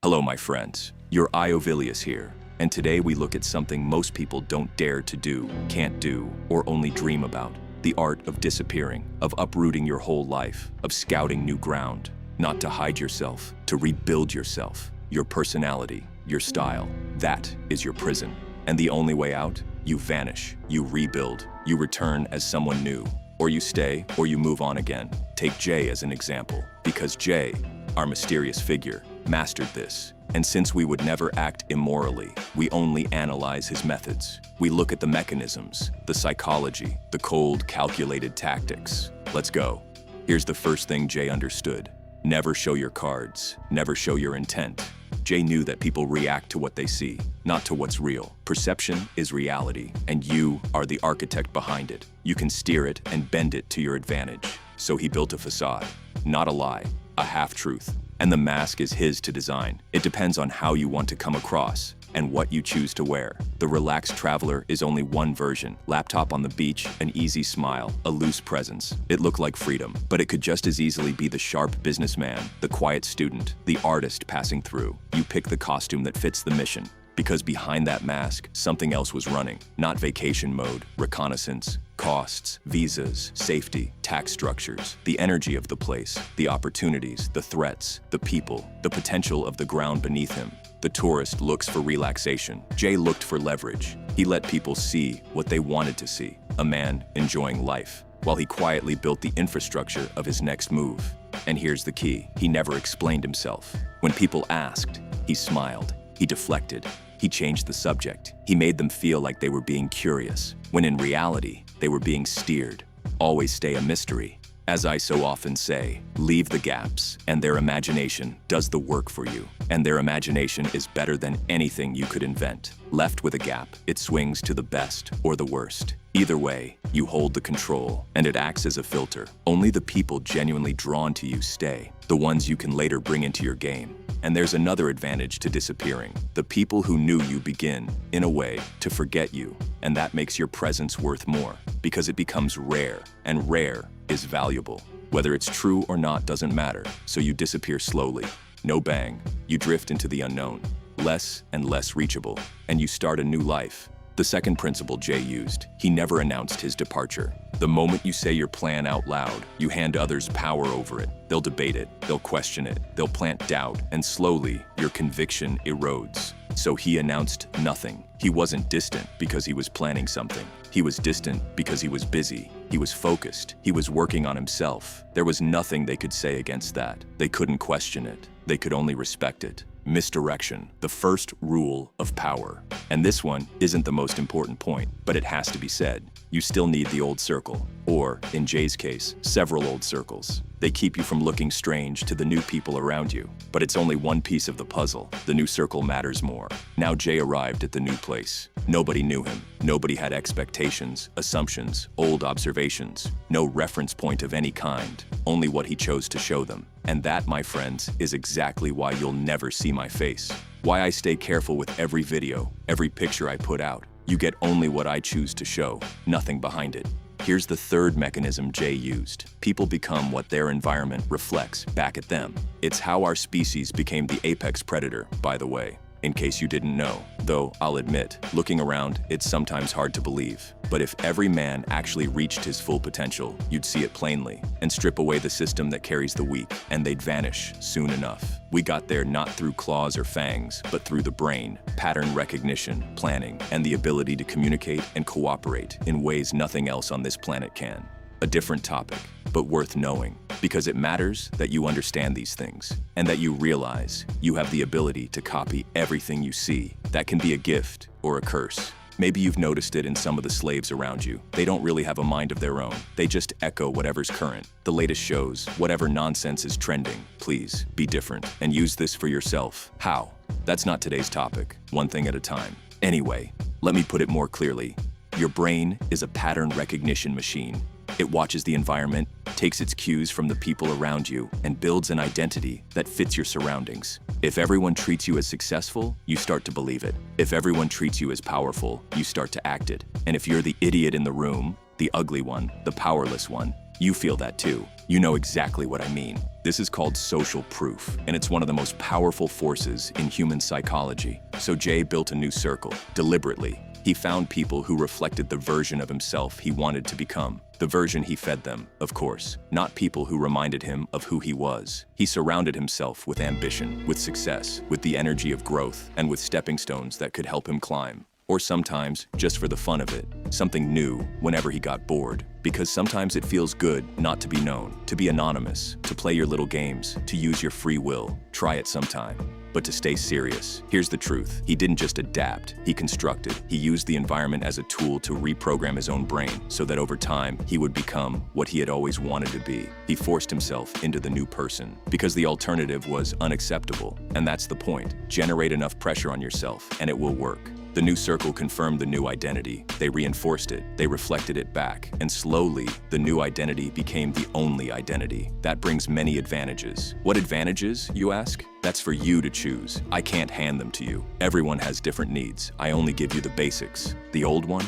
Hello, my friends. Your Iovilius here, and today we look at something most people don't dare to do, can't do, or only dream about. The art of disappearing, of uprooting your whole life, of scouting new ground. Not to hide yourself, to rebuild yourself, your personality, your style. That is your prison. And the only way out? You vanish, you rebuild, you return as someone new. Or you stay, or you move on again. Take Jay as an example, because Jay, our mysterious figure, mastered this. And since we would never act immorally, we only analyze his methods. We look at the mechanisms, the psychology, the cold, calculated tactics. Let's go. Here's the first thing Jay understood. Never show your cards, never show your intent. Jay knew that people react to what they see, not to what's real. Perception is reality, and you are the architect behind it. You can steer it and bend it to your advantage. So he built a facade, not a lie, a half-truth. And the mask is his to design. It depends on how you want to come across and what you choose to wear. The relaxed traveler is only one version. Laptop on the beach, an easy smile, a loose presence. It looked like freedom, but it could just as easily be the sharp businessman, the quiet student, the artist passing through. You pick the costume that fits the mission. Because behind that mask, something else was running. Not vacation mode, reconnaissance, costs, visas, safety, tax structures, the energy of the place, the opportunities, the threats, the people, the potential of the ground beneath him. The tourist looks for relaxation. Jay looked for leverage. He let people see what they wanted to see, a man enjoying life, while he quietly built the infrastructure of his next move. And here's the key, he never explained himself. When people asked, he smiled. He deflected. He changed the subject. He made them feel like they were being curious, when in reality, they were being steered. Always stay a mystery. As I so often say, leave the gaps, and their imagination does the work for you. And their imagination is better than anything you could invent. Left with a gap, it swings to the best or the worst. Either way, you hold the control, and it acts as a filter. Only the people genuinely drawn to you stay, the ones you can later bring into your game. And there's another advantage to disappearing. The people who knew you begin, in a way, to forget you. And that makes your presence worth more, because it becomes rare, and rare is valuable. Whether it's true or not doesn't matter, so you disappear slowly. No bang, you drift into the unknown, less and less reachable, and you start a new life. The second principle Jay used, he never announced his departure. The moment you say your plan out loud, you hand others power over it. They'll debate it, they'll question it, they'll plant doubt, and slowly, your conviction erodes. So he announced nothing. He wasn't distant because he was planning something. He was distant because he was busy. He was focused. He was working on himself. There was nothing they could say against that. They couldn't question it. They could only respect it. Misdirection, the first rule of power. And this one isn't the most important point, but it has to be said. You still need the old circle, or, in Jay's case, several old circles. They keep you from looking strange to the new people around you. But it's only one piece of the puzzle. The new circle matters more. Now Jay arrived at the new place. Nobody knew him. Nobody had expectations, assumptions, old observations. No reference point of any kind. Only what he chose to show them. And that, my friends, is exactly why you'll never see my face. Why I stay careful with every video, every picture I put out. You get only what I choose to show, nothing behind it. Here's the third mechanism Jay used. People become what their environment reflects back at them. It's how our species became the apex predator, by the way, in case you didn't know. Though, I'll admit, looking around, it's sometimes hard to believe. But if every man actually reached his full potential, you'd see it plainly, and strip away the system that carries the weak, and they'd vanish soon enough. We got there not through claws or fangs, but through the brain, pattern recognition, planning, and the ability to communicate and cooperate in ways nothing else on this planet can. A different topic, but worth knowing, because it matters that you understand these things, and that you realize you have the ability to copy everything you see. That can be a gift or a curse. Maybe you've noticed it in some of the slaves around you. They don't really have a mind of their own. They just echo whatever's current. The latest shows, whatever nonsense is trending. Please, be different, and use this for yourself. How? That's not today's topic. One thing at a time. Anyway, let me put it more clearly. Your brain is a pattern recognition machine. It watches the environment, takes its cues from the people around you, and builds an identity that fits your surroundings. If everyone treats you as successful, you start to believe it. If everyone treats you as powerful, you start to act it. And if you're the idiot in the room, the ugly one, the powerless one, You feel that too. You know exactly what I mean. This is called social proof, and it's one of the most powerful forces in human psychology. So Jay built a new circle, deliberately. He found people who reflected the version of himself he wanted to become. The version he fed them, of course, not people who reminded him of who he was. He surrounded himself with ambition, with success, with the energy of growth, and with stepping stones that could help him climb. Or sometimes, just for the fun of it, something new whenever he got bored. Because sometimes it feels good not to be known, to be anonymous, to play your little games, to use your free will. Try it sometime. But to stay serious, here's the truth. He didn't just adapt, he constructed. He used the environment as a tool to reprogram his own brain so that over time, he would become what he had always wanted to be. He forced himself into the new person because the alternative was unacceptable. And that's the point. Generate enough pressure on yourself and it will work. The new circle confirmed the new identity. They reinforced it, they reflected it back, and slowly, the new identity became the only identity. That brings many advantages. What advantages, you ask? That's for you to choose. I can't hand them to you. Everyone has different needs. I only give you the basics. The old one?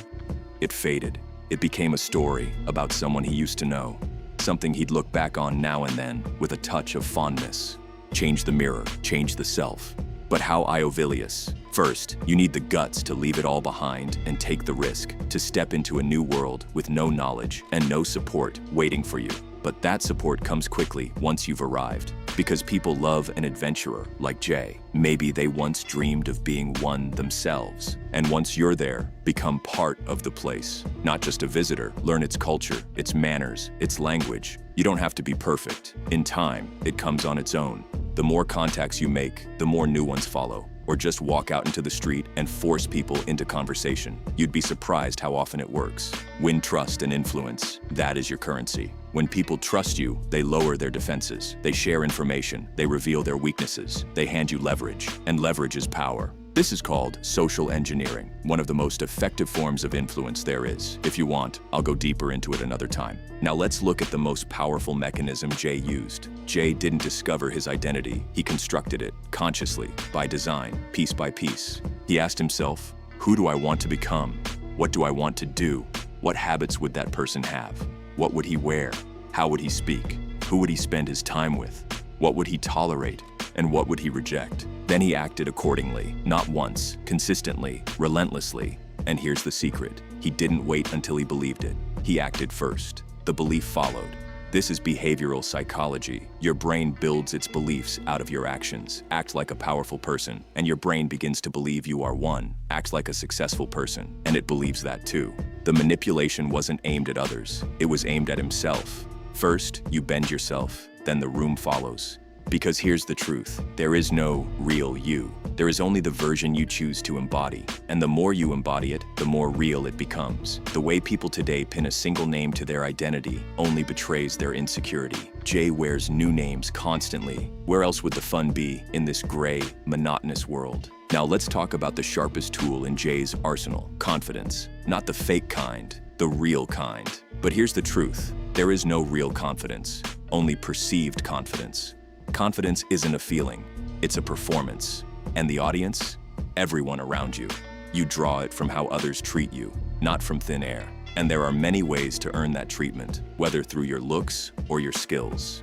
It faded. It became a story about someone he used to know. Something he'd look back on now and then with a touch of fondness. Change the mirror, change the self. But how Iovilius? First, you need the guts to leave it all behind and take the risk, to step into a new world with no knowledge and no support waiting for you. But that support comes quickly once you've arrived. Because people love an adventurer like Jay. Maybe they once dreamed of being one themselves. And once you're there, become part of the place. Not just a visitor. Learn its culture, its manners, its language. You don't have to be perfect. In time, it comes on its own. The more contacts you make, the more new ones follow. Or just walk out into the street and force people into conversation. You'd be surprised how often it works. Win trust and influence. That is your currency. When people trust you, they lower their defenses. They share information. They reveal their weaknesses. They hand you leverage. And leverage is power. This is called social engineering, one of the most effective forms of influence there is. If you want, I'll go deeper into it another time. Now let's look at the most powerful mechanism Jay used. Jay didn't discover his identity. He constructed it, consciously, by design, piece by piece. He asked himself, who do I want to become? What do I want to do? What habits would that person have? What would he wear? How would he speak? Who would he spend his time with? What would he tolerate? And what would he reject? Then he acted accordingly, not once, consistently, relentlessly. And here's the secret. He didn't wait until he believed it. He acted first. The belief followed. This is behavioral psychology. Your brain builds its beliefs out of your actions. Act like a powerful person, and your brain begins to believe you are one. Act like a successful person, and it believes that too. The manipulation wasn't aimed at others. It was aimed at himself. First, you bend yourself, then the room follows. Because here's the truth, there is no real you. There is only the version you choose to embody. And the more you embody it, the more real it becomes. The way people today pin a single name to their identity only betrays their insecurity. Jay wears new names constantly. Where else would the fun be in this gray, monotonous world? Now let's talk about the sharpest tool in Jay's arsenal, confidence. Not the fake kind, the real kind. But here's the truth, there is no real confidence, only perceived confidence. Confidence isn't a feeling, it's a performance. And the audience? Everyone around you. You draw it from how others treat you, not from thin air. And there are many ways to earn that treatment, whether through your looks or your skills.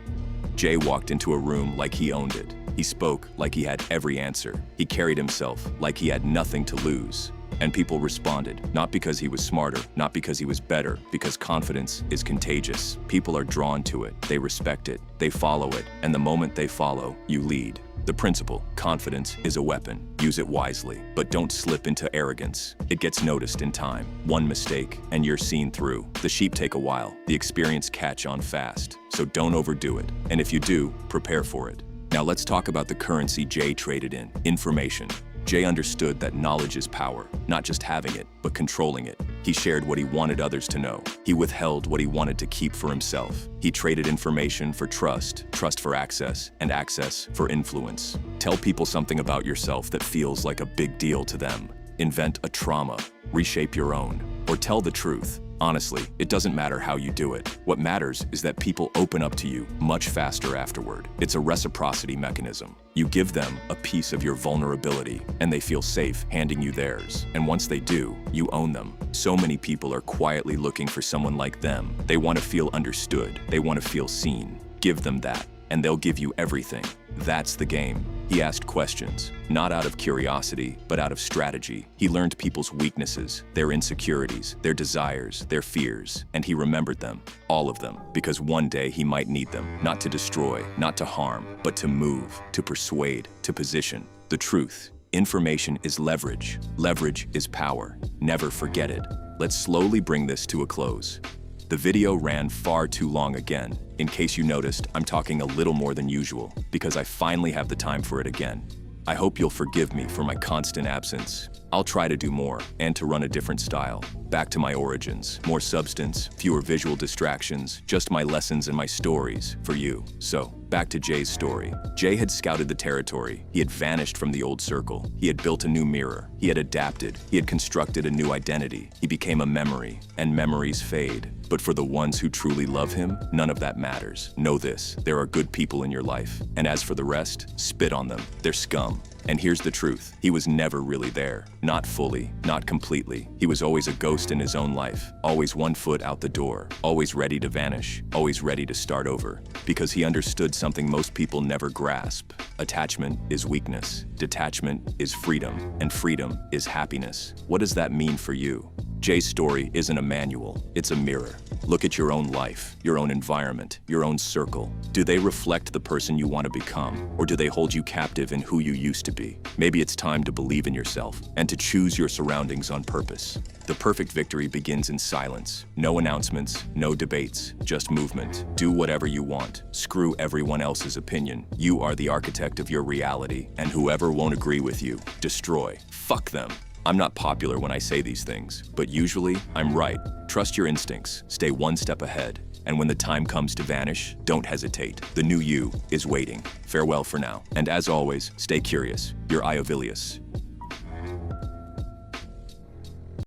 Jay walked into a room like he owned it. He spoke like he had every answer. He carried himself like he had nothing to lose. And people responded, not because he was smarter, not because he was better, because confidence is contagious. People are drawn to it, they respect it, they follow it, and the moment they follow, you lead. The principle, confidence is a weapon. Use it wisely, but don't slip into arrogance. It gets noticed in time. One mistake, and you're seen through. The sheep take a while, the experience catch on fast. So don't overdo it, and if you do, prepare for it. Now let's talk about the currency Jay traded in, information. Jay understood that knowledge is power, not just having it, but controlling it. He shared what he wanted others to know. He withheld what he wanted to keep for himself. He traded information for trust, trust for access, and access for influence. Tell people something about yourself that feels like a big deal to them. Invent a trauma, reshape your own, or tell the truth. Honestly, it doesn't matter how you do it. What matters is that people open up to you much faster afterward. It's a reciprocity mechanism. You give them a piece of your vulnerability, and they feel safe handing you theirs. And once they do, you own them. So many people are quietly looking for someone like them. They want to feel understood. They want to feel seen. Give them that, and they'll give you everything. That's the game. He asked questions, not out of curiosity, but out of strategy. He learned people's weaknesses, their insecurities, their desires, their fears, and he remembered them, all of them, because one day he might need them, not to destroy, not to harm, but to move, to persuade, to position. The truth: information is leverage. Leverage is power. Never forget it. Let's slowly bring this to a close. The video ran far too long again. In case you noticed, I'm talking a little more than usual, because I finally have the time for it again. I hope you'll forgive me for my constant absence. I'll try to do more, and to run a different style. Back to my origins, more substance, fewer visual distractions, just my lessons and my stories for you. So, back to Jay's story. Jay had scouted the territory. He had vanished from the old circle. He had built a new mirror. He had adapted. He had constructed a new identity. He became a memory, and memories fade. But for the ones who truly love him, none of that matters. Know this: there are good people in your life. And as for the rest, spit on them. They're scum. And here's the truth: he was never really there. Not fully, not completely. He was always a ghost in his own life, always one foot out the door, always ready to vanish, always ready to start over. Because he understood something most people never grasp. Attachment is weakness, detachment is freedom, and freedom is happiness. What does that mean for you? Jay's story isn't a manual, it's a mirror. Look at your own life, your own environment, your own circle. Do they reflect the person you want to become, or do they hold you captive in who you used to be? Maybe it's time to believe in yourself and to choose your surroundings on purpose. The perfect victory begins in silence. No announcements, no debates, just movement. Do whatever you want. Screw everyone else's opinion. You are the architect of your reality, and whoever won't agree with you, destroy. Fuck them. I'm not popular when I say these things, but usually I'm right. Trust your instincts, stay one step ahead, and when the time comes to vanish, don't hesitate. The new you is waiting. Farewell for now, and as always, stay curious. Your Iovilius.